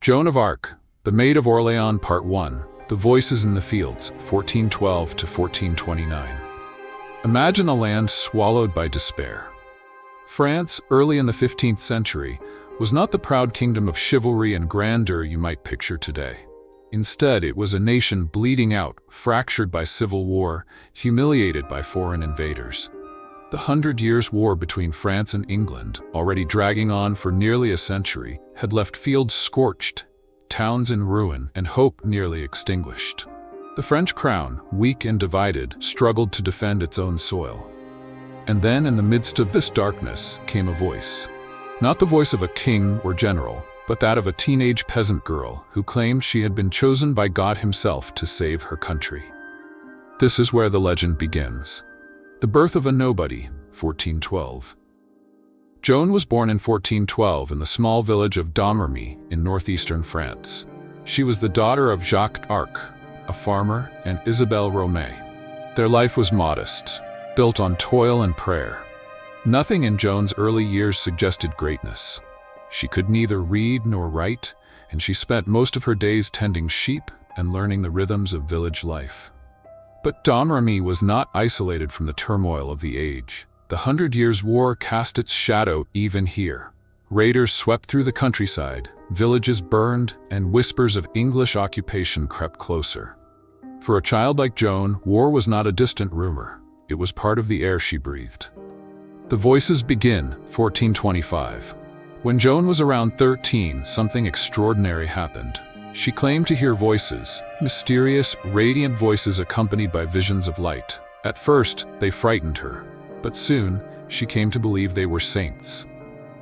Joan of Arc, the Maid of Orléans Part 1, The Voices in the Fields, 1412 to 1429. Imagine a land swallowed by despair. France, early in the 15th century, was not the proud kingdom of chivalry and grandeur you might picture today. Instead, it was a nation bleeding out, fractured by civil war, humiliated by foreign invaders. The 100 Years' War between France and England, already dragging on for nearly a century, had left fields scorched, towns in ruin, and hope nearly extinguished. The French crown, weak and divided, struggled to defend its own soil. And then, in the midst of this darkness, came a voice. Not the voice of a king or general, but that of a teenage peasant girl who claimed she had been chosen by God himself to save her country. This is where the legend begins. The birth of a nobody, 1412. Joan was born in 1412 in the small village of Domrémy in northeastern France. She was the daughter of Joan of Arc, a farmer, and Isabelle Romet. Their life was modest, built on toil and prayer. Nothing in Joan's early years suggested greatness. She could neither read nor write, and she spent most of her days tending sheep and learning the rhythms of village life. But Domrémy was not isolated from the turmoil of the age. The 100 Years' War cast its shadow even here. Raiders swept through the countryside, villages burned, and whispers of English occupation crept closer. For a child like Joan, war was not a distant rumor. It was part of the air she breathed. The voices begin, 1425. When Joan was around 13, something extraordinary happened. She claimed to hear voices, mysterious, radiant voices accompanied by visions of light. At first, they frightened her, but soon, she came to believe they were saints.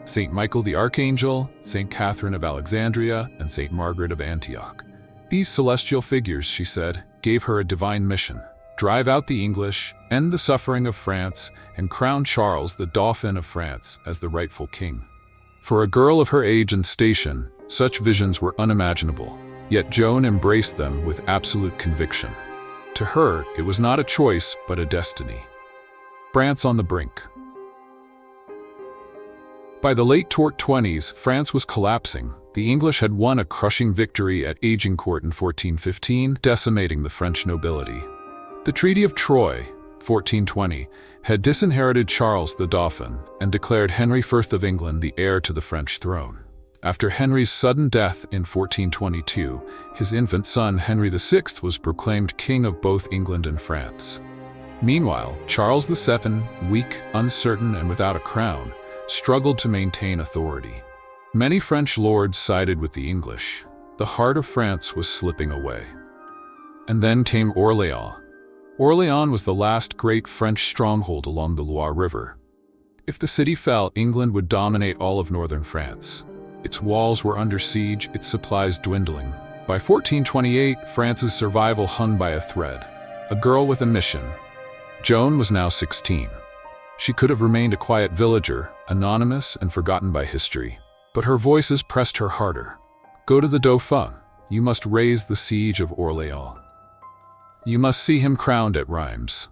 Saint Michael the Archangel, Saint Catherine of Alexandria, and Saint Margaret of Antioch. These celestial figures, she said, gave her a divine mission: drive out the English, end the suffering of France, and crown Charles, the Dauphin of France, as the rightful king. For a girl of her age and station, such visions were unimaginable, yet Joan embraced them with absolute conviction. To her, it was not a choice, but a destiny. France on the brink. By the late 20s, France was collapsing. The English had won a crushing victory at Agincourt in 1415, decimating the French nobility. The Treaty of Troyes, 1420, had disinherited Charles the Dauphin and declared Henry I of England the heir to the French throne. After Henry's sudden death in 1422, his infant son Henry VI was proclaimed king of both England and France. Meanwhile, Charles VII, weak, uncertain, and without a crown, struggled to maintain authority. Many French lords sided with the English. The heart of France was slipping away. And then came Orléans. Orléans was the last great French stronghold along the Loire River. If the city fell, England would dominate all of northern France. Its walls were under siege, its supplies dwindling. By 1428, France's survival hung by a thread. A girl with a mission. Joan was now 16. She could have remained a quiet villager, anonymous and forgotten by history. But her voices pressed her harder. Go to the Dauphin. You must raise the Siege of Orléans. You must see him crowned at Reims.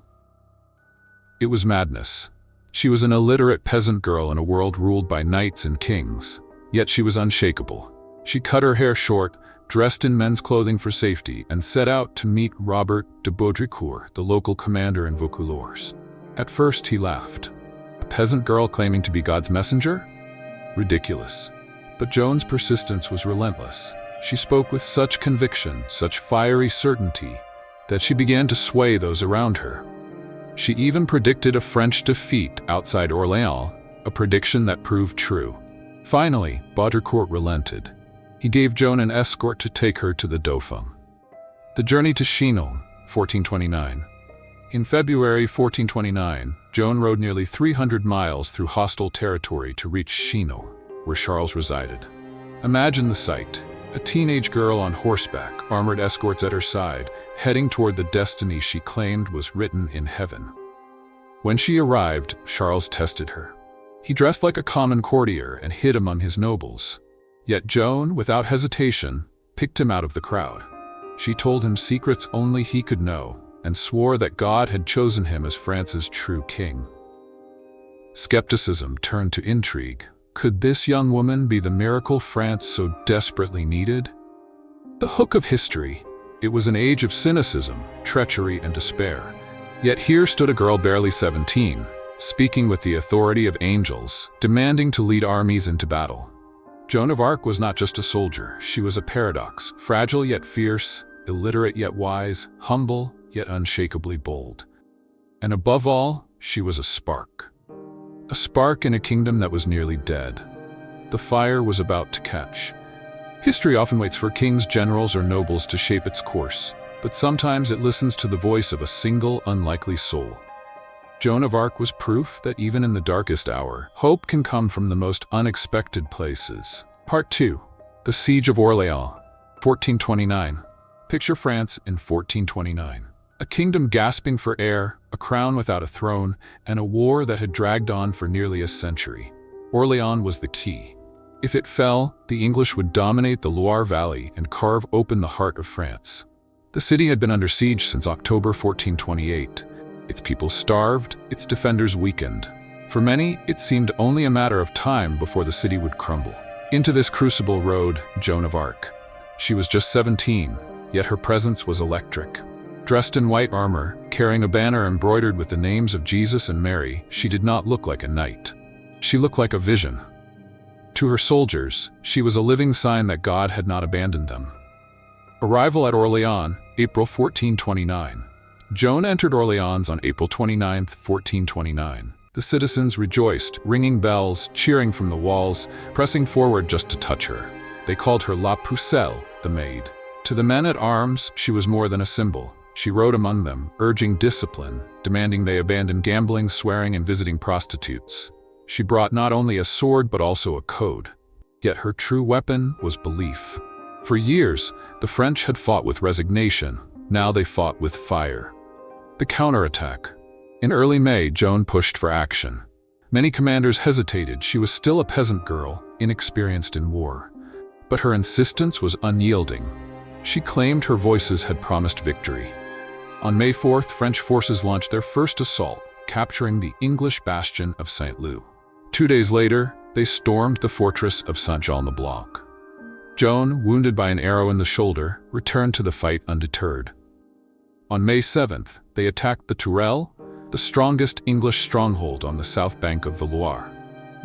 It was madness. She was an illiterate peasant girl in a world ruled by knights and kings. Yet she was unshakable. She cut her hair short, dressed in men's clothing for safety, and set out to meet Robert de Baudricourt, the local commander in Vaucouleurs. At first he laughed. A peasant girl claiming to be God's messenger? Ridiculous. But Joan's persistence was relentless. She spoke with such conviction, such fiery certainty, that she began to sway those around her. She even predicted a French defeat outside Orléans, a prediction that proved true. Finally, Baudricourt relented. He gave Joan an escort to take her to the Dauphin. The journey to Chinon, 1429. In February 1429, Joan rode nearly 300 miles through hostile territory to reach Chinon, where Charles resided. Imagine the sight. A teenage girl on horseback, armored escorts at her side, heading toward the destiny she claimed was written in heaven. When she arrived, Charles tested her. He dressed like a common courtier and hid among his nobles. Yet Joan, without hesitation, picked him out of the crowd. She told him secrets only he could know, and swore that God had chosen him as France's true king. Skepticism turned to intrigue. Could this young woman be the miracle France so desperately needed? The hook of history. It was an age of cynicism, treachery, and despair. Yet here stood a girl barely 17, speaking with the authority of angels, demanding to lead armies into battle. Joan of Arc was not just a soldier, she was a paradox, fragile yet fierce, illiterate yet wise, humble yet unshakably bold. And above all, she was a spark. A spark in a kingdom that was nearly dead. The fire was about to catch. History often waits for kings, generals, or nobles to shape its course, but sometimes it listens to the voice of a single, unlikely soul. Joan of Arc was proof that even in the darkest hour, hope can come from the most unexpected places. Part 2. The Siege of Orléans, 1429. Picture France in 1429. A kingdom gasping for air, a crown without a throne, and a war that had dragged on for nearly a century. Orléans was the key. If it fell, the English would dominate the Loire Valley and carve open the heart of France. The city had been under siege since October 1428. Its people starved, its defenders weakened. For many, it seemed only a matter of time before the city would crumble. Into this crucible rode Joan of Arc. She was just 17, yet her presence was electric. Dressed in white armor, carrying a banner embroidered with the names of Jesus and Mary, she did not look like a knight. She looked like a vision. To her soldiers, she was a living sign that God had not abandoned them. Arrival at Orléans, April 1429. Joan entered Orléans on April 29, 1429. The citizens rejoiced, ringing bells, cheering from the walls, pressing forward just to touch her. They called her La Pucelle, the maid. To the men at arms, she was more than a symbol. She rode among them, urging discipline, demanding they abandon gambling, swearing, and visiting prostitutes. She brought not only a sword but also a code. Yet her true weapon was belief. For years, the French had fought with resignation. Now they fought with fire. The counterattack. In early May, Joan pushed for action. Many commanders hesitated. She was still a peasant girl, inexperienced in war. But her insistence was unyielding. She claimed her voices had promised victory. On May 4th, French forces launched their first assault, capturing the English bastion of Saint-Lô. 2 days later, they stormed the fortress of Saint-Jean-le-Blanc. Joan, wounded by an arrow in the shoulder, returned to the fight undeterred. On May 7th, they attacked the Tourelles, the strongest English stronghold on the south bank of the Loire.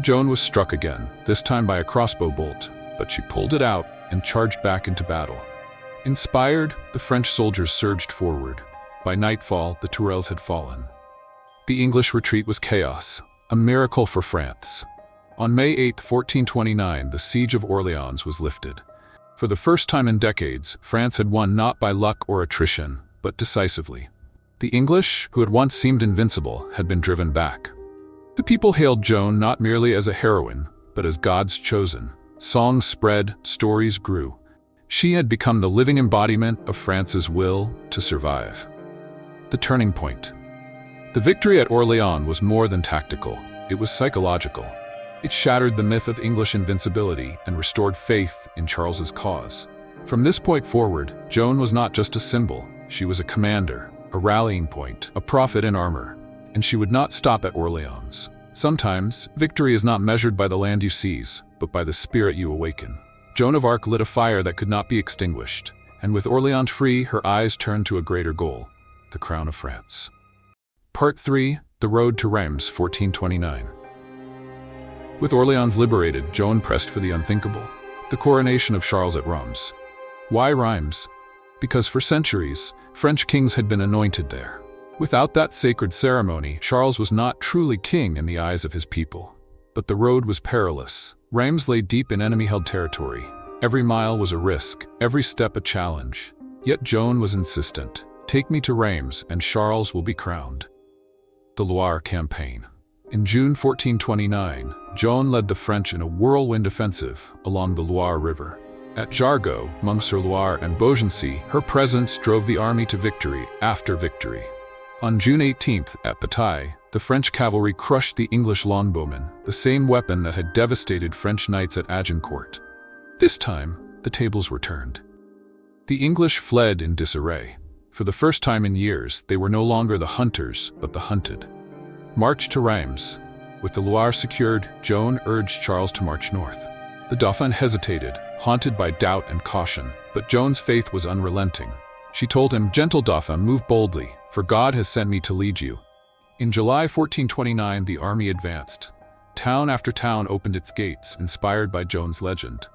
Joan was struck again, this time by a crossbow bolt, but she pulled it out and charged back into battle. Inspired, the French soldiers surged forward. By nightfall, the Tourelles had fallen. The English retreat was chaos, a miracle for France. On May 8, 1429, the Siege of Orléans was lifted. For the first time in decades, France had won not by luck or attrition, but decisively. The English, who had once seemed invincible, had been driven back. The people hailed Joan not merely as a heroine, but as God's chosen. Songs spread, stories grew. She had become the living embodiment of France's will to survive. The turning point. The victory at Orléans was more than tactical, it was psychological. It shattered the myth of English invincibility and restored faith in Charles's cause. From this point forward, Joan was not just a symbol, she was a commander, a rallying point, a prophet in armor. And she would not stop at Orléans. Sometimes, victory is not measured by the land you seize, but by the spirit you awaken. Joan of Arc lit a fire that could not be extinguished, and with Orléans free, her eyes turned to a greater goal, the crown of France. Part 3. The Road to Reims, 1429. With Orléans liberated, Joan pressed for the unthinkable, the coronation of Charles at Reims. Why Reims? Because for centuries, French kings had been anointed there. Without that sacred ceremony, Charles was not truly king in the eyes of his people. But the road was perilous. Reims lay deep in enemy-held territory. Every mile was a risk, every step a challenge. Yet Joan was insistent. Take me to Reims, and Charles will be crowned. The Loire Campaign. In June 1429, Joan led the French in a whirlwind offensive along the Loire River. At Jargeau, Monts-sur-Loire, and Beaugency, her presence drove the army to victory after victory. On June 18th, at Bataille, the French cavalry crushed the English longbowmen, the same weapon that had devastated French knights at Agincourt. This time, the tables were turned. The English fled in disarray. For the first time in years, they were no longer the hunters, but the hunted. March to Reims. With the Loire secured, Joan urged Charles to march north. The Dauphin hesitated, haunted by doubt and caution, but Joan's faith was unrelenting. She told him, "Gentle Dauphin, move boldly, for God has sent me to lead you." In July 1429, the army advanced. Town after town opened its gates, inspired by Joan's legend.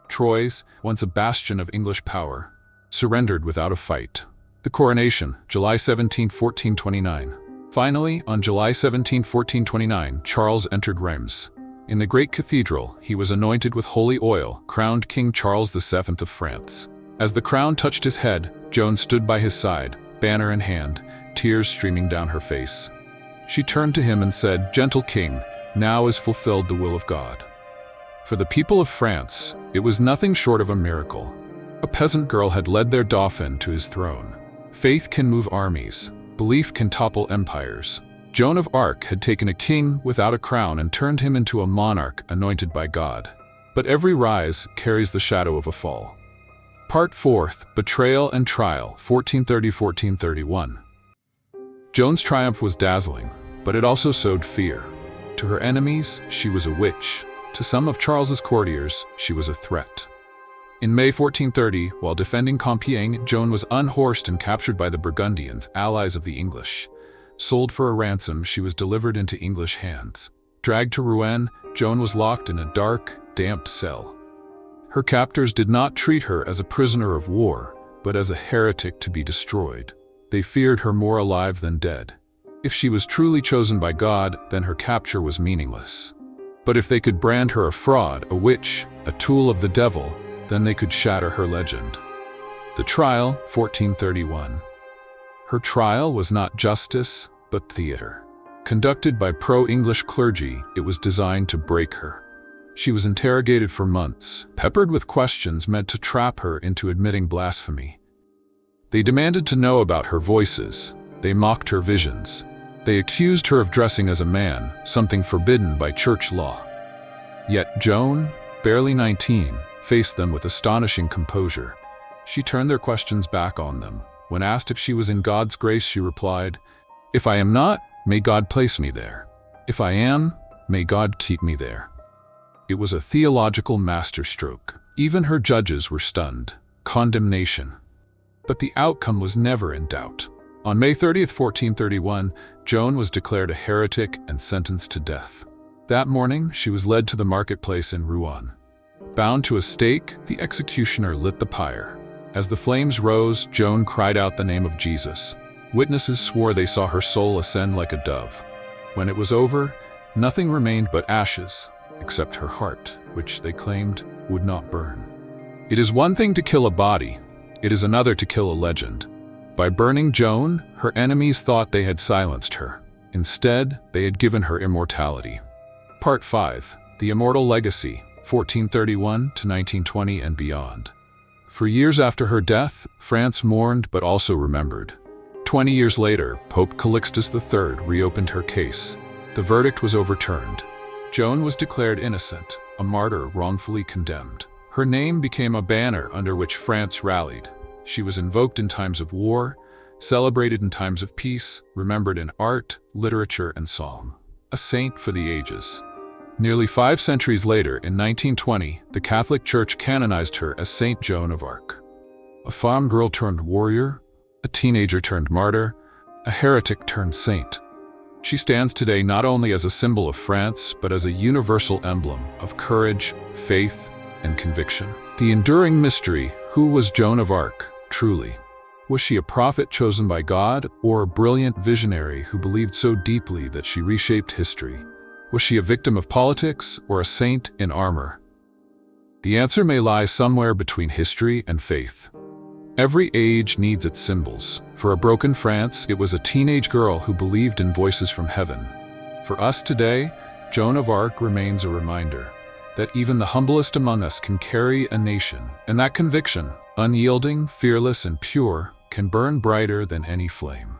Troyes, once a bastion of English power, surrendered without a fight. The coronation, July 17, 1429. Finally, on July 17, 1429, Charles entered Reims. In the great cathedral, he was anointed with holy oil, crowned King Charles VII of France. As the crown touched his head, Joan stood by his side, banner in hand, tears streaming down her face. She turned to him and said, "Gentle king, now is fulfilled the will of God." For the people of France, it was nothing short of a miracle. A peasant girl had led their dauphin to his throne. Faith can move armies. Belief can topple empires. Joan of Arc had taken a king without a crown and turned him into a monarch anointed by God. But every rise carries the shadow of a fall. Part 4th, Betrayal and Trial, 1430–1431. Joan's triumph was dazzling, but it also sowed fear. To her enemies, she was a witch. To some of Charles's courtiers, she was a threat. In May 1430, while defending Compiègne, Joan was unhorsed and captured by the Burgundians, allies of the English. Sold for a ransom, she was delivered into English hands. Dragged to Rouen, Joan was locked in a dark, damp cell. Her captors did not treat her as a prisoner of war, but as a heretic to be destroyed. They feared her more alive than dead. If she was truly chosen by God, then her capture was meaningless. But if they could brand her a fraud, a witch, a tool of the devil, then they could shatter her legend. The trial, 1431. Her trial was not justice, but theater. Conducted by pro-English clergy, it was designed to break her. She was interrogated for months, peppered with questions meant to trap her into admitting blasphemy. They demanded to know about her voices. They mocked her visions. They accused her of dressing as a man, something forbidden by church law. Yet Joan, barely 19, faced them with astonishing composure. She turned their questions back on them. When asked if she was in God's grace, she replied, "If I am not, may God place me there. If I am, may God keep me there." It was a theological masterstroke. Even her judges were stunned. Condemnation. But the outcome was never in doubt. On May 30th, 1431, Joan was declared a heretic and sentenced to death. That morning, she was led to the marketplace in Rouen. Bound to a stake, the executioner lit the pyre. As the flames rose, Joan cried out the name of Jesus. Witnesses swore they saw her soul ascend like a dove. When it was over, nothing remained but ashes, except her heart, which they claimed would not burn. It is one thing to kill a body. It is another to kill a legend. By burning Joan, her enemies thought they had silenced her. Instead, they had given her immortality. Part 5. The Immortal Legacy, 1431 to 1920 and beyond. For years after her death, France mourned but also remembered. 20 years later, Pope Calixtus III reopened her case. The verdict was overturned. Joan was declared innocent, a martyr wrongfully condemned. Her name became a banner under which France rallied. She was invoked in times of war, celebrated in times of peace, remembered in art, literature, and song. A saint for the ages. Nearly 5 centuries later, in 1920, the Catholic Church canonized her as Saint Joan of Arc. A farm girl turned warrior, a teenager turned martyr, a heretic turned saint. She stands today not only as a symbol of France, but as a universal emblem of courage, faith, and conviction. The enduring mystery: who was Joan of Arc, truly? Was she a prophet chosen by God, or a brilliant visionary who believed so deeply that she reshaped history? Was she a victim of politics, or a saint in armor? The answer may lie somewhere between history and faith. Every age needs its symbols. For a broken France, it was a teenage girl who believed in voices from heaven. For us today, Joan of Arc remains a reminder that even the humblest among us can carry a nation, and that conviction, unyielding, fearless, and pure, can burn brighter than any flame.